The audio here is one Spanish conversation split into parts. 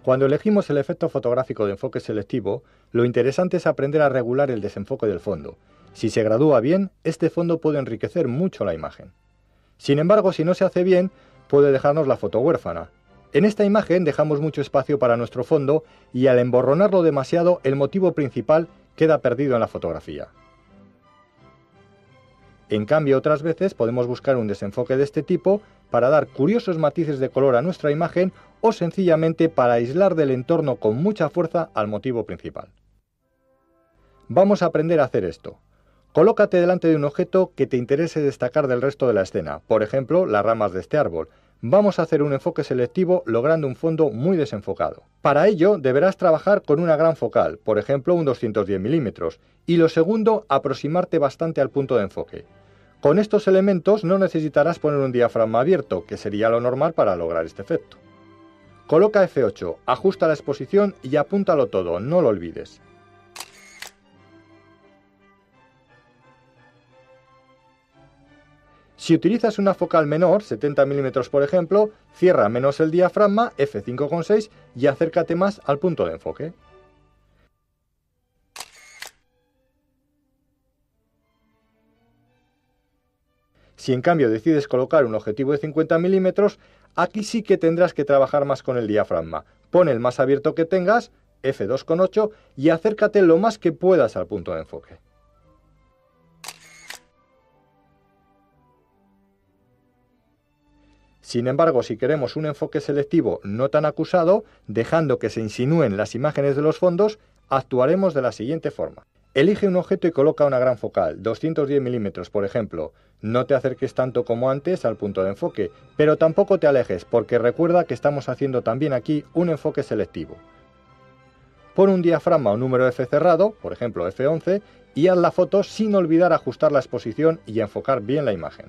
Cuando elegimos el efecto fotográfico de enfoque selectivo, lo interesante es aprender a regular el desenfoque del fondo. Si se gradúa bien, este fondo puede enriquecer mucho la imagen. Sin embargo, si no se hace bien, puede dejarnos la foto huérfana. En esta imagen dejamos mucho espacio para nuestro fondo y al emborronarlo demasiado, el motivo principal queda perdido en la fotografía. En cambio, otras veces podemos buscar un desenfoque de este tipo para dar curiosos matices de color a nuestra imagen o sencillamente para aislar del entorno con mucha fuerza al motivo principal. Vamos a aprender a hacer esto. Colócate delante de un objeto que te interese destacar del resto de la escena, por ejemplo, las ramas de este árbol. Vamos a hacer un enfoque selectivo logrando un fondo muy desenfocado. Para ello deberás trabajar con una gran focal, por ejemplo un 210 mm, y lo segundo, aproximarte bastante al punto de enfoque. Con estos elementos no necesitarás poner un diafragma abierto, que sería lo normal para lograr este efecto. Coloca F8, ajusta la exposición y apúntalo todo, no lo olvides. Si utilizas una focal menor, 70 mm por ejemplo, cierra menos el diafragma, F5,6 y acércate más al punto de enfoque. Si en cambio decides colocar un objetivo de 50 mm, aquí sí que tendrás que trabajar más con el diafragma. Pon el más abierto que tengas, F2,8, y acércate lo más que puedas al punto de enfoque. Sin embargo, si queremos un enfoque selectivo no tan acusado, dejando que se insinúen las imágenes de los fondos, actuaremos de la siguiente forma. Elige un objeto y coloca una gran focal, 210 mm por ejemplo. No te acerques tanto como antes al punto de enfoque, pero tampoco te alejes, porque recuerda que estamos haciendo también aquí un enfoque selectivo. Pon un diafragma o número F cerrado, por ejemplo F11, y haz la foto sin olvidar ajustar la exposición y enfocar bien la imagen.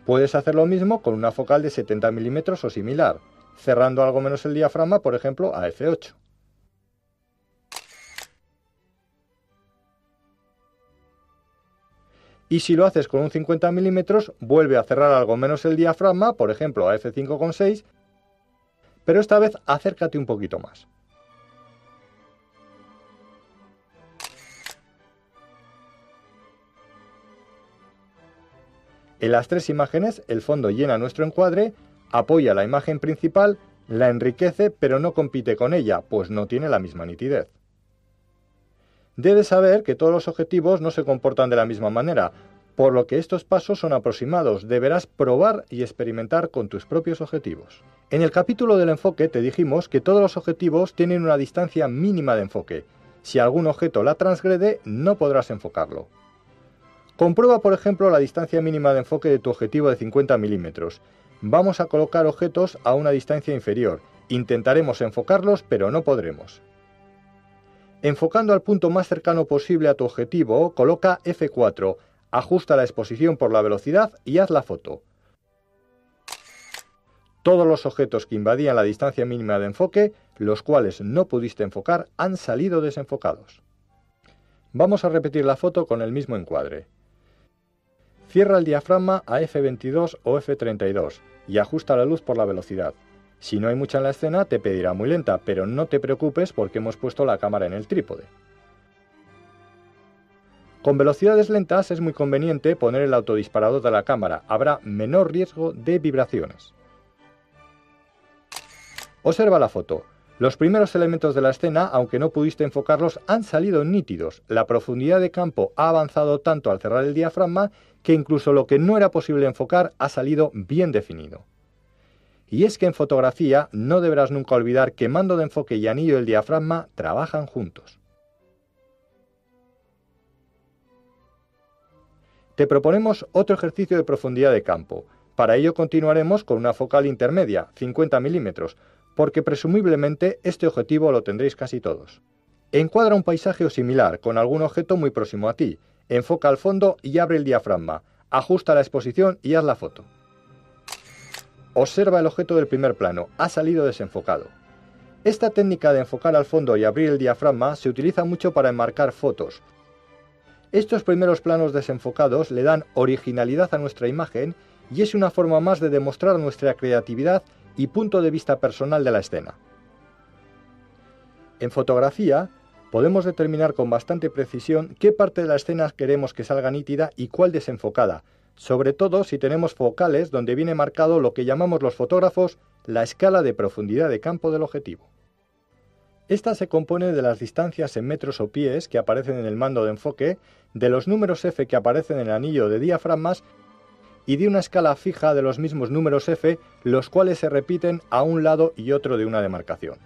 Puedes hacer lo mismo con una focal de 70 mm o similar, cerrando algo menos el diafragma, por ejemplo, a F8. Y si lo haces con un 50 mm, vuelve a cerrar algo menos el diafragma, por ejemplo, a F5,6, pero esta vez acércate un poquito más. En las tres imágenes, el fondo llena nuestro encuadre, apoya la imagen principal, la enriquece, pero no compite con ella, pues no tiene la misma nitidez. Debes saber que todos los objetivos no se comportan de la misma manera, por lo que estos pasos son aproximados, deberás probar y experimentar con tus propios objetivos. En el capítulo del enfoque te dijimos que todos los objetivos tienen una distancia mínima de enfoque. Si algún objeto la transgrede, no podrás enfocarlo. Comprueba, por ejemplo, la distancia mínima de enfoque de tu objetivo de 50 mm. Vamos a colocar objetos a una distancia inferior. Intentaremos enfocarlos, pero no podremos. Enfocando al punto más cercano posible a tu objetivo, coloca F4, ajusta la exposición por la velocidad y haz la foto. Todos los objetos que invadían la distancia mínima de enfoque, los cuales no pudiste enfocar, han salido desenfocados. Vamos a repetir la foto con el mismo encuadre. Cierra el diafragma a F22 o F32 y ajusta la luz por la velocidad. Si no hay mucha en la escena, te pedirá muy lenta, pero no te preocupes porque hemos puesto la cámara en el trípode. Con velocidades lentas es muy conveniente poner el autodisparador de la cámara, habrá menor riesgo de vibraciones. Observa la foto. Los primeros elementos de la escena, aunque no pudiste enfocarlos, han salido nítidos. La profundidad de campo ha avanzado tanto al cerrar el diafragma que incluso lo que no era posible enfocar ha salido bien definido. Y es que en fotografía no deberás nunca olvidar que mando de enfoque y anillo del diafragma trabajan juntos. Te proponemos otro ejercicio de profundidad de campo. Para ello continuaremos con una focal intermedia, 50 mm, porque presumiblemente este objetivo lo tendréis casi todos. Encuadra un paisaje o similar con algún objeto muy próximo a ti, enfoca al fondo y abre el diafragma, ajusta la exposición y haz la foto. Observa el objeto del primer plano, ha salido desenfocado. Esta técnica de enfocar al fondo y abrir el diafragma se utiliza mucho para enmarcar fotos. Estos primeros planos desenfocados le dan originalidad a nuestra imagen y es una forma más de demostrar nuestra creatividad y punto de vista personal de la escena. En fotografía, podemos determinar con bastante precisión qué parte de la escena queremos que salga nítida y cuál desenfocada, sobre todo si tenemos focales donde viene marcado lo que llamamos los fotógrafos la escala de profundidad de campo del objetivo. Esta se compone de las distancias en metros o pies que aparecen en el mando de enfoque, de los números F que aparecen en el anillo de diafragmas y de una escala fija de los mismos números F, los cuales se repiten a un lado y otro de una demarcación.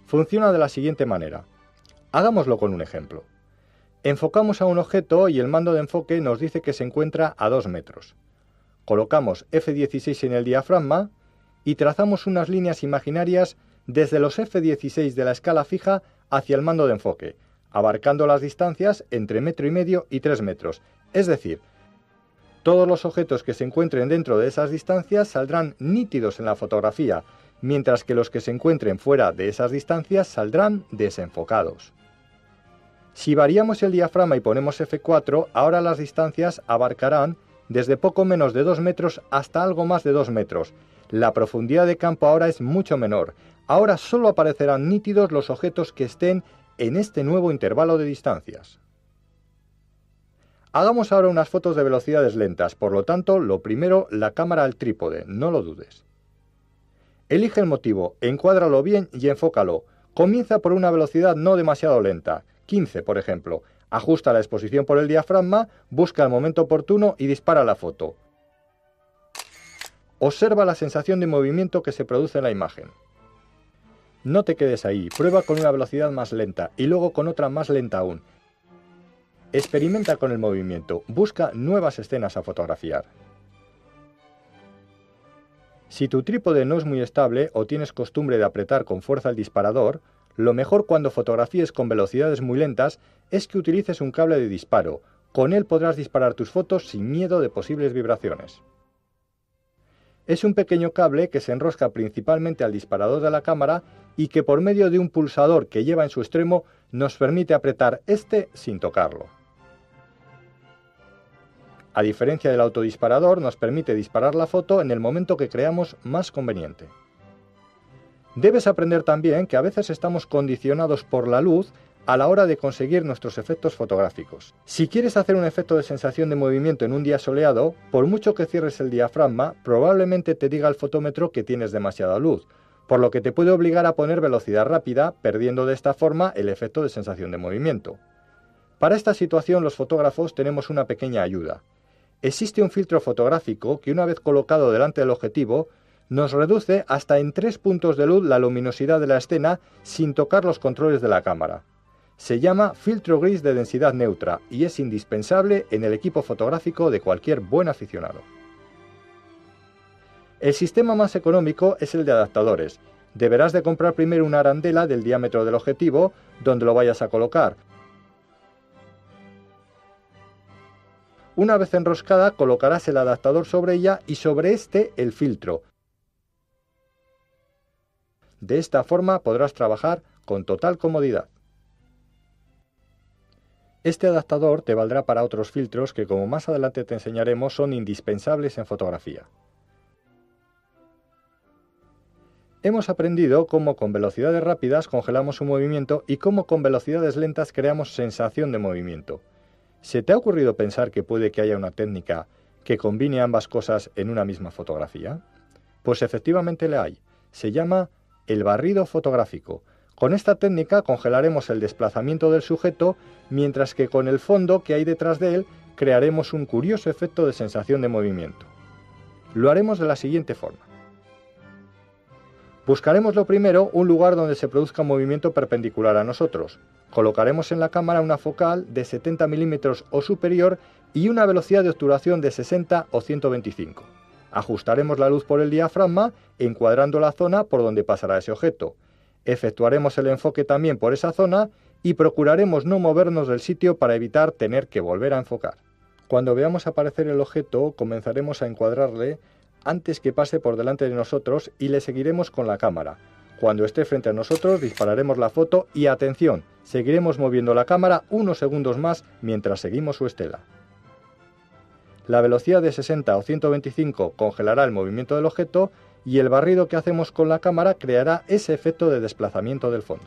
Funciona de la siguiente manera. Hagámoslo con un ejemplo. Enfocamos a un objeto y el mando de enfoque nos dice que se encuentra a 2 metros. Colocamos F16 en el diafragma y trazamos unas líneas imaginarias desde los F16 de la escala fija hacia el mando de enfoque, abarcando las distancias entre 1,5 metros y 3 metros. Es decir, todos los objetos que se encuentren dentro de esas distancias saldrán nítidos en la fotografía, mientras que los que se encuentren fuera de esas distancias saldrán desenfocados. Si variamos el diafragma y ponemos F4, ahora las distancias abarcarán desde poco menos de 2 metros hasta algo más de 2 metros. La profundidad de campo ahora es mucho menor. Ahora solo aparecerán nítidos los objetos que estén en este nuevo intervalo de distancias. Hagamos ahora unas fotos de velocidades lentas, por lo tanto, lo primero, la cámara al trípode, no lo dudes. Elige el motivo, encuádralo bien y enfócalo. Comienza por una velocidad no demasiado lenta, 15 por ejemplo. Ajusta la exposición por el diafragma, busca el momento oportuno y dispara la foto. Observa la sensación de movimiento que se produce en la imagen. No te quedes ahí, prueba con una velocidad más lenta y luego con otra más lenta aún. Experimenta con el movimiento, busca nuevas escenas a fotografiar. Si tu trípode no es muy estable o tienes costumbre de apretar con fuerza el disparador, lo mejor cuando fotografíes con velocidades muy lentas es que utilices un cable de disparo. Con él podrás disparar tus fotos sin miedo de posibles vibraciones. Es un pequeño cable que se enrosca principalmente al disparador de la cámara y que por medio de un pulsador que lleva en su extremo nos permite apretar este sin tocarlo. A diferencia del autodisparador, nos permite disparar la foto en el momento que creamos más conveniente. Debes aprender también que a veces estamos condicionados por la luz a la hora de conseguir nuestros efectos fotográficos. Si quieres hacer un efecto de sensación de movimiento en un día soleado, por mucho que cierres el diafragma, probablemente te diga el fotómetro que tienes demasiada luz, por lo que te puede obligar a poner velocidad rápida, perdiendo de esta forma el efecto de sensación de movimiento. Para esta situación los fotógrafos tenemos una pequeña ayuda. Existe un filtro fotográfico que una vez colocado delante del objetivo, nos reduce hasta en 3 puntos de luz la luminosidad de la escena sin tocar los controles de la cámara. Se llama filtro gris de densidad neutra y es indispensable en el equipo fotográfico de cualquier buen aficionado. El sistema más económico es el de adaptadores. Deberás de comprar primero una arandela del diámetro del objetivo donde lo vayas a colocar. Una vez enroscada, colocarás el adaptador sobre ella y sobre este el filtro. De esta forma podrás trabajar con total comodidad. Este adaptador te valdrá para otros filtros que, como más adelante te enseñaremos, son indispensables en fotografía. Hemos aprendido cómo con velocidades rápidas congelamos un movimiento y cómo con velocidades lentas creamos sensación de movimiento. ¿Se te ha ocurrido pensar que puede que haya una técnica que combine ambas cosas en una misma fotografía? Pues efectivamente la hay. Se llama el barrido fotográfico. Con esta técnica congelaremos el desplazamiento del sujeto, mientras que con el fondo que hay detrás de él crearemos un curioso efecto de sensación de movimiento. Lo haremos de la siguiente forma. Buscaremos lo primero un lugar donde se produzca un movimiento perpendicular a nosotros. Colocaremos en la cámara una focal de 70 milímetros o superior y una velocidad de obturación de 60 o 125. Ajustaremos la luz por el diafragma, encuadrando la zona por donde pasará ese objeto. Efectuaremos el enfoque también por esa zona y procuraremos no movernos del sitio para evitar tener que volver a enfocar. Cuando veamos aparecer el objeto, comenzaremos a encuadrarle antes que pase por delante de nosotros y le seguiremos con la cámara. Cuando esté frente a nosotros dispararemos la foto y atención, seguiremos moviendo la cámara unos segundos más mientras seguimos su estela. la velocidad de 60 o 125 congelará el movimiento del objeto y el barrido que hacemos con la cámara creará ese efecto de desplazamiento del fondo.